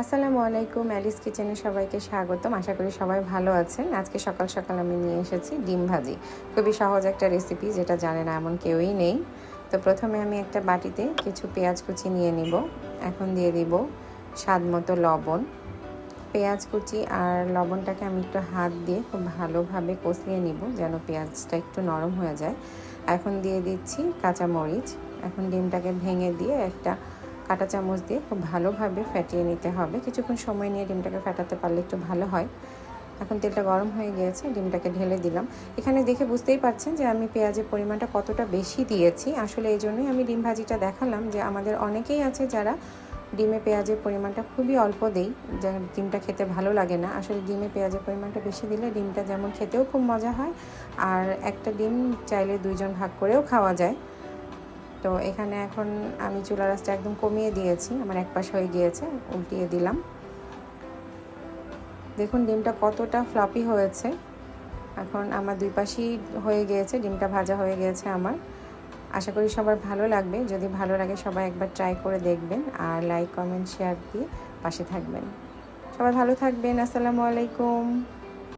আসসালামু আলাইকুম, অ্যালিস কিচেনে সবাইকে স্বাগতম। আশা করি সবাই ভালো আছেন। আজকে সকাল সকাল আমি নিয়ে এসেছি ডিম ভাজি। খুবই সহজ একটা রেসিপি, যেটা জানে না এমন কেউই নেই। তো প্রথমে আমি একটা বাটিতে কিছু পেঁয়াজ কুচি নিয়ে নিব। এখন দিয়ে দিব স্বাদ মতো লবণ। পেঁয়াজ কুচি আর লবণটাকে আমি একটু হাত দিয়ে খুব ভালোভাবে কষিয়ে নিব, যেন পেঁয়াজটা একটু নরম হয়ে যায়। এখন দিয়ে দিচ্ছি কাঁচামরিচ। এখন ডিমটাকে ভেঙে দিয়ে একটা কাঁটা চামচ দিয়ে খুব ভালোভাবে ফেটিয়ে নিতে হবে। কিছুক্ষণ সময় নিয়ে ডিমটাকে ফেটাতে পারলে একটু ভালো হয়। এখন তেলটা গরম হয়ে গিয়েছে, ডিমটাকে ঢেলে দিলাম। এখানে দেখে বুঝতেই পারছেন যে আমি পেঁয়াজের পরিমাণটা কতটা বেশি দিয়েছি। আসলে এই জন্যই আমি ডিম ভাজিটা দেখালাম, যে আমাদের অনেকেই আছে যারা ডিমে পেঁয়াজের পরিমাণটা খুবই অল্প দেই, যে ডিমটা খেতে ভালো লাগে না। আসলে ডিমে পেঁয়াজের পরিমাণটা বেশি দিলে ডিমটা যেমন খেতেও খুব মজা হয়, আর একটা ডিম চাইলে দুইজন ভাগ করেও খাওয়া যায়। তো এখানে এখন আমি চুলার আঁচটা একদম কমিয়ে দিয়েছি, আমার এক পাশ হয়ে গিয়েছে, উল্টিয়ে দিলাম। দেখুন ডিমটা কতটা ফ্লাপি হয়েছে। এখন আমার দুই পাশই হয়ে গিয়েছে, ডিমটা ভাজা হয়ে গিয়েছে আমার। আশা করি সবার ভালো লাগবে। যদি ভালো লাগে সবাই একবার ট্রাই করে দেখবেন, আর লাইক কমেন্ট শেয়ার দিয়ে পাশে থাকবেন। সবাই ভালো থাকবেন। আসসালামু আলাইকুম।